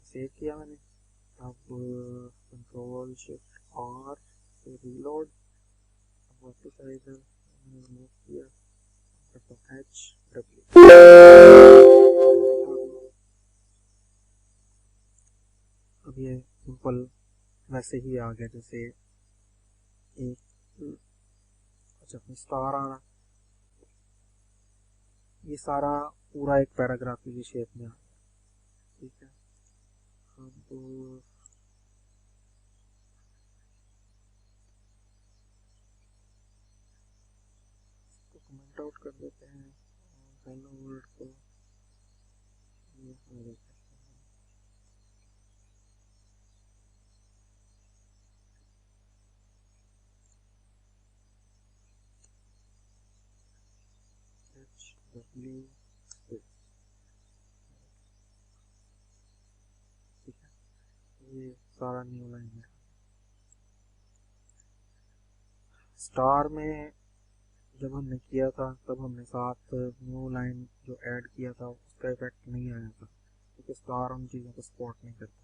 सेव किया मैंने। अब कंट्रोल शिफ्ट आर से रीलोड, वर्टिसाइजर रिमूव किया, HW। अब ये सिंपल वैसे ही आ गया जैसे एक, अच्छा स्टार आ रहा, ये सारा पूरा एक पैराग्राफ की शेप में आ गया। ठीक है, अब कमेंट आउट कर देते हैं, हेलो वर्ल्ड को ये हम देख सकते हैं। HW स्पेस, ठीक है, ये सारा न्यू लाइन है। स्टार में जब हमने किया था तब हमने साथ न्यू लाइन जो ऐड किया था उसका इफेक्ट नहीं आया था, क्योंकि स्टार उन चीज़ों को सपोर्ट नहीं करता।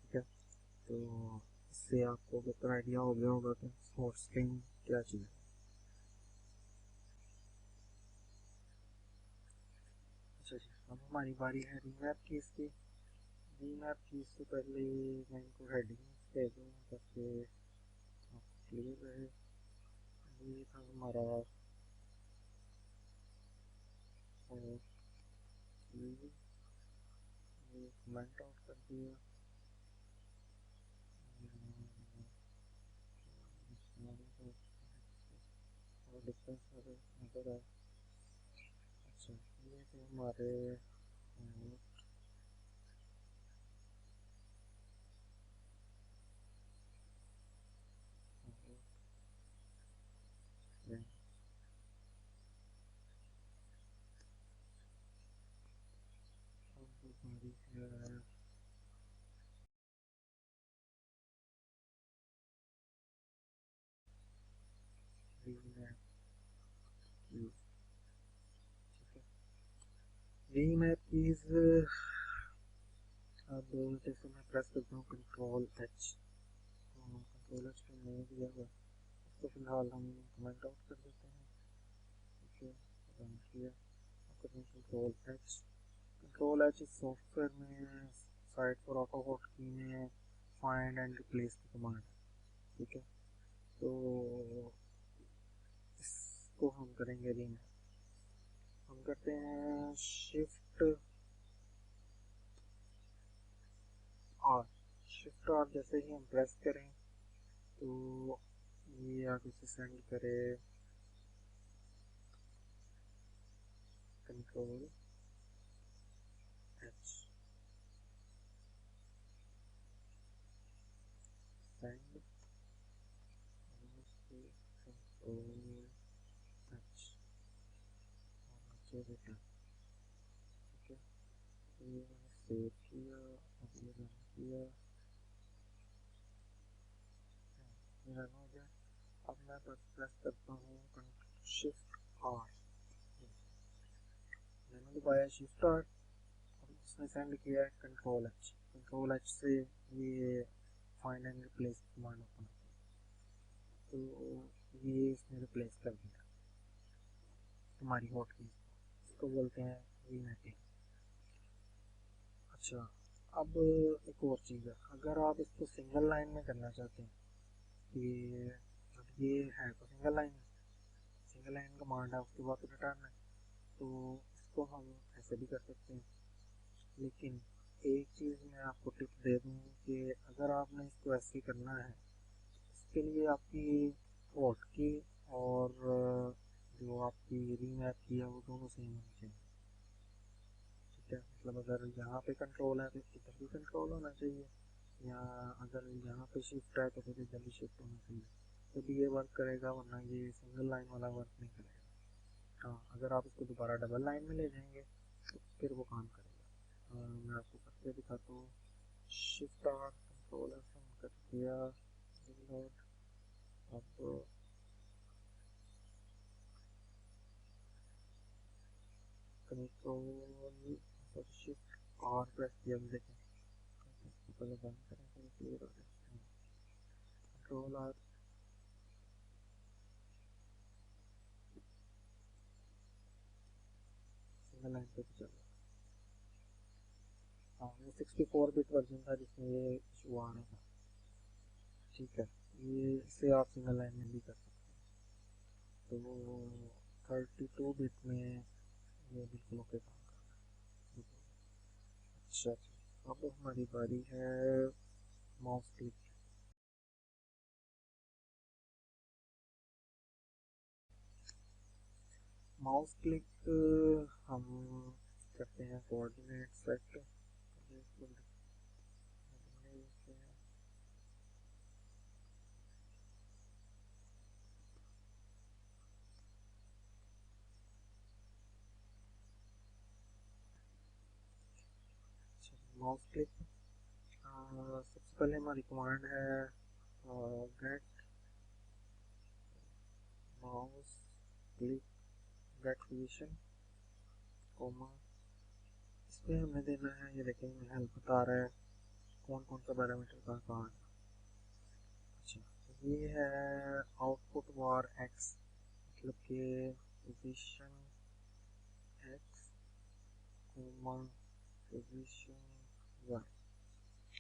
ठीक है, तो इससे आपको बेहतर आइडिया हो गया होगा कि हॉट स्ट्रिंग क्या चीज़ है। अच्छा जी, अब हमारी बारी है रीमैप की। इसकी रीमैप की इससे पहले मैं इनको हेडिंग दे दूँ ताकि क्लियर रहे। ये था हमारा कमेंट आउट कर दिया, डिफरेंस नजर आए। अच्छा, ये थे हमारे हमारी है रीमैप की। ठीक है, रीमैप कीज। अब जैसे मैं प्रेस करता हूँ कंट्रोल एच, कंट्रोल एच पे नहीं दिया हुआ, इसको फिलहाल हम कमेंट आउट कर देते हैं। ठीक है, रन किया, करते हैं कंट्रोल एच। कंट्रोल एच इस सॉफ्टवेयर में साइट फॉर ऑटो होट की में फाइंड एंड रिप्लेस की कमांड है। ठीक है, तो इसको हम करेंगे रीमैप। हम करते हैं शिफ्ट आर। शिफ्ट आर जैसे ही हम प्रेस करें तो ये आगे से सेंड करे control H, send control H और नीचे रिटर्न। ठीक है, तो ये मैंने सेव किया, अब ये रन किया, ये रन हो गया। अब मैं बस प्रेस करता हूँ शिफ्ट आर, मैंने दबाया शिफ्ट आर, उसने सेंड किया है कंट्रोल एच। कंट्रोल एच से ये find and replace command open होती है, तो ये इसने रिप्लेस कर दिया हमारी हॉट कीज को। इसको बोलते हैं रीमैपिंग। अच्छा, अब एक और चीज़ है, अगर आप इसको सिंगल लाइन में करना चाहते हैं, ये अब ये है तो single line, single line command है, उसके बाद रिटर्न है, तो इसको हम ऐसे भी कर सकते हैं। लेकिन एक चीज़ मैं आपको टिप दे दूँ कि अगर आपने इसको ऐसे करना है, इसके लिए आपकी हॉट की और जो आपकी रीमैप की है वो दोनों सेम होनी चाहिए। ठीक है, मतलब अगर यहाँ पे कंट्रोल है तो इधर भी कंट्रोल होना चाहिए, या अगर यहाँ पे शिफ्ट है तो फिर इधर भी शिफ्ट होना चाहिए, तभी ये वर्क करेगा, वरना ये सिंगल लाइन वाला वर्क नहीं करेगा। हाँ, अगर आप इसको दोबारा डबल लाइन में ले जाएंगे तो फिर वो काम करेगा। मैं आपको करके दिखाता हूँ। शिफ्ट आर कंट्रोल एफ कर दिया, रीलोड। अब कंट्रोल शिफ्ट आर प्रेस किया, देखें पहले बंद करें फिर क्लियर हो जाए। कंट्रोल आर, सिंगल लाइन पे चल रहा। हाँ, ये 64 बिट वर्जन था जिसमें ये इशू आ रहा था। ठीक है, ये इसे आप सिंगल लाइन में भी कर सकते हैं, तो 32 बिट में ये बिल्कुल ओके काम कर रहा है। अच्छा, अब हमारी बारी है माउस क्लिक। माउस क्लिक हम करते हैं कोऑर्डिनेट सेट। माउस क्लिक सबसे पहले हमारी कमांड है get mouse click get position comma. इसमें हमें देना है, ये देखें हेल्प बता रहा है कौन कौन सा पैरामीटर का कहाँ है। अच्छा, ये है आउटपुट वार एक्स, मतलब कि position x comma position y.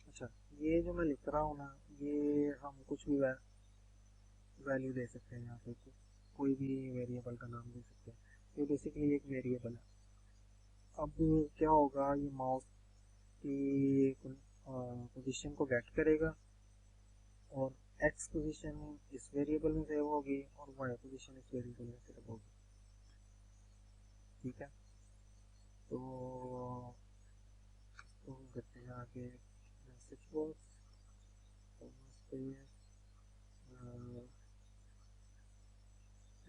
अच्छा, ये जो मैं लिख रहा हूँ ना, ये हम कुछ भी वैल्यू दे सकते हैं, यहाँ पे कोई भी वेरिएबल का नाम दे सकते हैं। ये बेसिकली एक वेरिएबल है। अब क्या होगा, ये माउस की पोजीशन को गेट करेगा और एक्स पोजीशन इस वेरिएबल में सेव होगी और वाई पोजीशन इस वेरिएबल में सेव होगी। ठीक है, तो हम करते हैं आगे message box space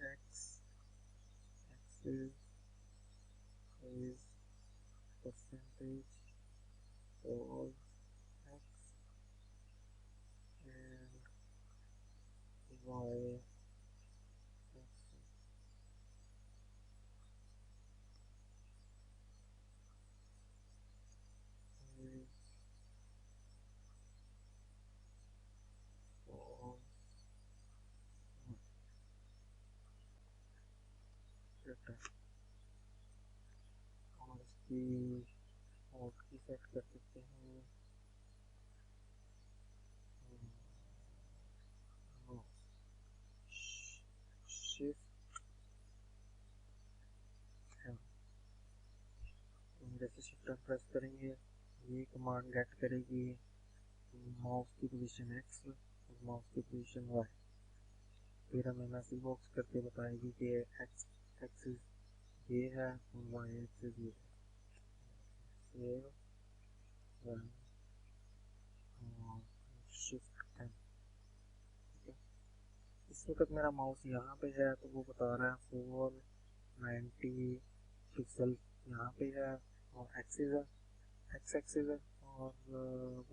x axis is percentage और x and y is for और इसकी और की सेट कर सकते हैं शिफ्ट है। जैसे शिफ्ट प्रेस करेंगे ये कमांड गेट करेगी माउस की पोजीशन x और माउस की पोजीशन y। फिर हमें मैसेज बॉक्स करके बताएगी कि x एक्सिस ये है और y एक्सिस ये है। सेव रन और शिफ्ट एन। इस वक्त मेरा माउस यहाँ पे है तो वो बता रहा है 490 पिक्सल यहाँ पे है और एक्सिस है x एक्सिस है और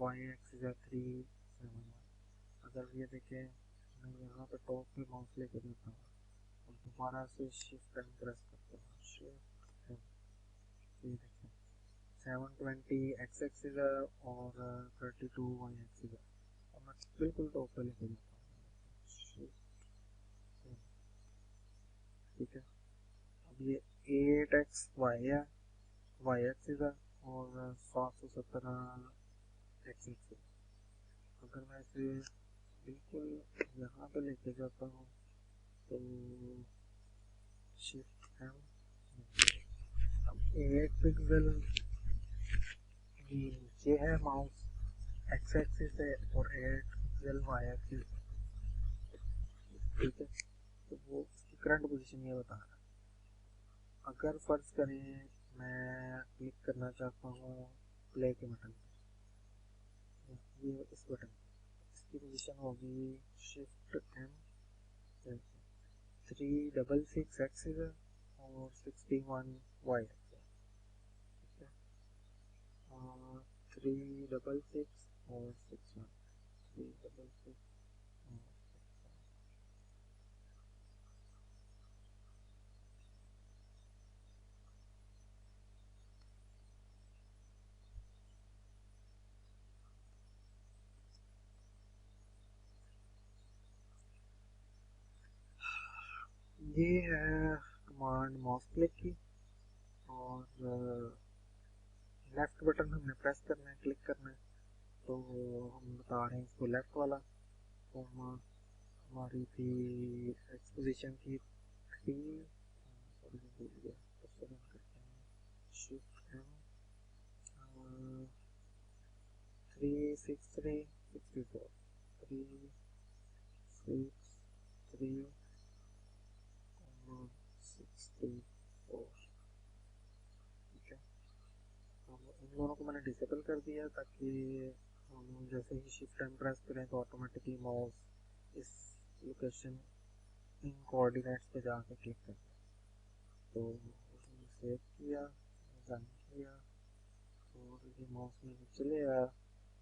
y एक्सिस है 371। अगर ये देखें मैं यहाँ पे टॉप पे माउस लेके जाता हूँ और दोबारा से शिफ्ट एंड प्रेस करता हूँ शिफ्ट एंड, ये देखें 720 x एक्सिस है और 32 y एक्सिस है और मैं बिल्कुल टॉप पे लेके जाता हूँ। ठीक है, अब ये 8xy है y एक्सिस है और 717 x एक्सिस। अगर मैं इसे बिल्कुल यहाँ पे लेके जाता हूँ तो शिफ्ट एम, अब 8 पिक्सल नीचे है माउस एक्स एक्सिस है और 8 पिक्सल वाई एक्सिस। ठीक है, तो वो करंट पोजीशन ये बता रहा है। अगर फर्ज करें मैं क्लिक करना चाहता हूँ प्ले के बटन पे, ये इस बटन पे, इसकी पोजीशन होगी शिफ्ट एम 366 एक्सिस है और 61 वाई एक्सिस। ठीक है, 366 और 61 366 और 61। ये है कमांड माउस क्लिक की और लेफ्ट बटन हमने प्रेस करना है क्लिक करना है तो हम बता रहे हैं इसको लेफ्ट वाला। तो हमारी थी एक्सपोजिशन थी 3 सॉरी भूल गया तो 7 करते हैं शिफ्ट एम 363 64 363 और 64। ठीक है, इन दोनों को मैंने डिसेबल कर दिया ताकि हम जैसे ही शिफ्ट एंड प्रेस करें तो ऑटोमेटिकली माउस इस लोकेशन इन कोऑर्डिनेट्स पे जाके क्लिक कर दिया। तो उसने सेव किया रन किया और ये माउस में चले आया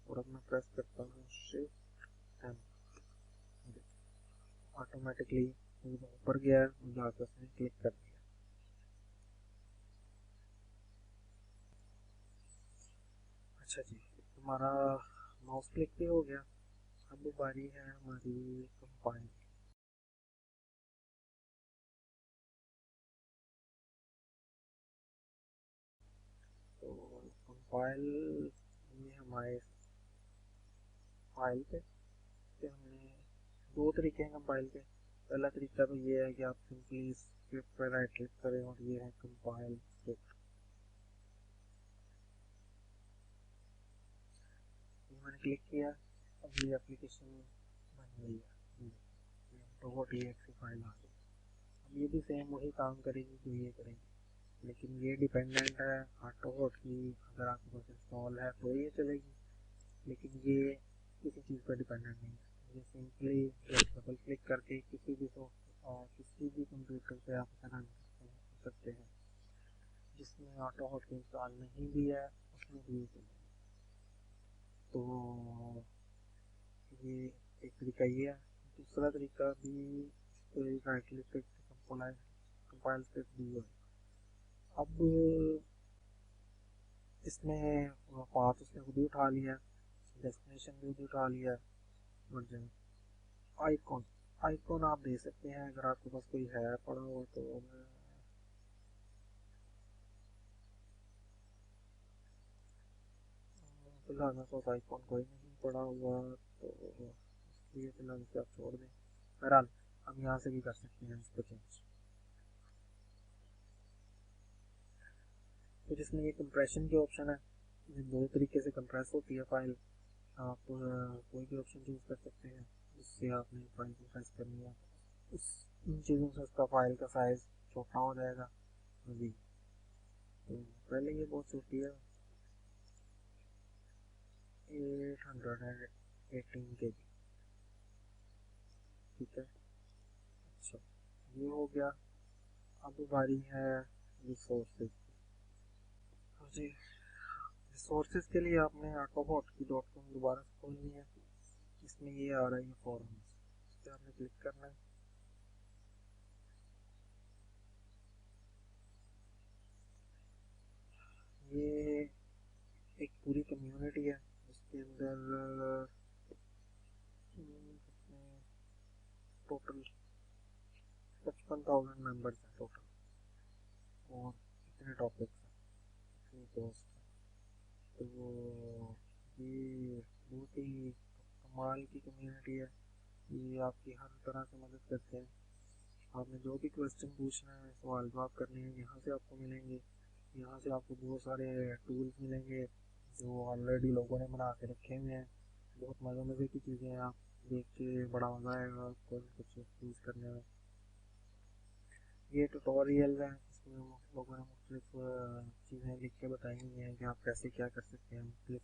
और अब मैं प्रेस करता हूँ शिफ्ट एंड ऑटोमेटिकली ऊपर गया जाकर उसने क्लिक कर दिया। अच्छा जी, हमारा माउस क्लिक भी हो गया। अब बारी है हमारी कंपाइल। तो कंपाइल ये हमारे फाइल पे हमने दो तरीके हैं कंपाइल के। पहला तरीका तो ये है कि आप सिंपली स्क्रिप्ट पर राइट क्लिक करें और ये है कंपाइल स्क्रिप्ट। मैंने क्लिक किया, अब ये एप्लीकेशन बन गई है, .exe फाइल आ गई। अब ये भी सेम वही काम करेगी जो ये करेगी, लेकिन ये डिपेंडेंट है ऑटोहोट की। अगर आपके पास इंस्टॉल है तो ये चलेगी, लेकिन ये किसी चीज़ पर डिपेंडेंट नहीं है। ये सिंपली डबल क्लिक करके किसी भी कंप्यूटर पे आप इसे रन कर सकते हैं जिसमें ऑटोहोट इंस्टॉल नहीं भी है उसमें भी चलेगी। तो ये एक तरीका ये है। दूसरा तरीका भी राइट क्लिक कंपाइल स्क्रिप्ट भी है। अब इसमें पाथ उसने खुद ही उठा लिया है, डेस्टिनेशन भी खुद ही उठा लिया है। वर्जन आइकॉन आइकॉन आप दे सकते हैं अगर आपके पास कोई है पड़ा हुआ तो। फिलहाल मेरे पास आइकॉन कोई नहीं पड़ा हुआ, तो इसलिए फिलहाल इसे आप छोड़ दें। बहरहाल हम यहाँ से भी कर सकते हैं इसको चेंज। तो जिसमें ये कंप्रेशन के ऑप्शन है, ये दो तरीके से कंप्रेस होती है फाइल। आप कोई भी ऑप्शन चूज कर सकते हैं जिससे आपने फाइल कंप्रेस करनी है। उस इन चीज़ों से उसका फाइल का साइज छोटा हो जाएगा जी। तो पहले ये बहुत छोटी है, 818 KB। ठीक है, अच्छा ये हो गया। अब बारी है रिसोर्सेज जी। रिसोर्सेज के लिए आपने aquabot.com दोबारा से खोलनी है। इसमें ये आ रहा है फॉर्म, इस पर आपने क्लिक करना है। ये एक पूरी कम्युनिटी है, इसके अंदर टोटल 55,000 मेंबर्स हैं टोटल, और इतने टॉपिक्स हैं, इतनी पोस्ट हैं। तो ये बहुत ही कमाल की कम्युनिटी है। ये आपकी हर तरह से मदद करते हैं। आपने जो भी क्वेश्चन पूछना है, सवाल जवाब करने हैं, यहाँ से आपको मिलेंगे। यहाँ से आपको बहुत सारे टूल्स मिलेंगे जो ऑलरेडी लोगों ने बना के रखे हुए हैं। बहुत मज़े मज़े की चीज़ें हैं, आप देख के बड़ा मज़ा आएगा आपको कुछ यूज़ करने में। ये ट्यूटोरियल है, इसमें लोगों ने मुख्तलिफ चीज़ें लिख के बताई हुई हैं कि आप कैसे क्या कर सकते हैं। मुख्तलिफ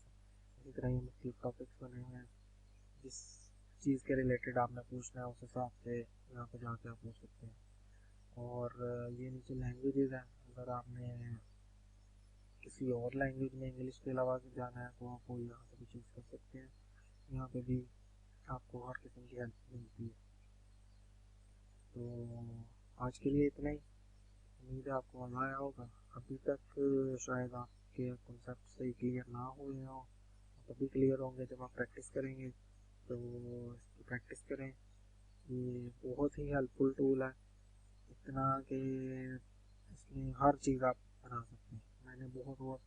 इसी तरह ये मुख्तलिफ टॉपिक्स बने हुए हैं, जिस चीज़ के रिलेटेड आपने पूछना है उस हिसाब से यहाँ पर जाके आप पूछ सकते हैं। और ये नीचे लैंग्वेजेस हैं, अगर आपने किसी और लैंग्वेज में इंग्लिश के अलावा जाना है तो आप वो यहाँ से भी चूज़ कर सकते हैं। यहाँ पे भी आपको हर किस्म की हेल्प मिलती है। तो आज के लिए इतना ही। उम्मीद है आपको मज़ा आया होगा। अभी तक शायद आपके कॉन्सेप्ट सही क्लियर ना हुए हों, तभी क्लियर होंगे जब आप प्रैक्टिस करेंगे। तो इसकी प्रैक्टिस करें, ये बहुत ही हेल्पफुल टूल है। इतना कि इसमें हर चीज़ आप बना सकते हैं। मैंने बहुत बहुत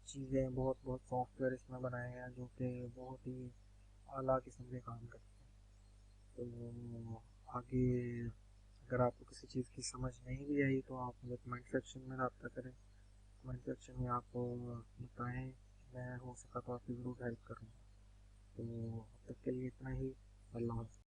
चीज़ें, बहुत बहुत सॉफ्टवेयर इसमें बनाए हैं जो कि बहुत ही आला किस्म के काम करते हैं। तो आगे अगर आपको किसी चीज़ की समझ नहीं भी आई तो आप मुझे कमेंट सेक्शन में रब्ता करें। कमेंट सेक्शन में आप बताएं, मैं हो सका तो आपकी ज़रूर हेल्प करूँगा। तो अब तक के लिए इतना ही। अल्लाह हाफ़िज़।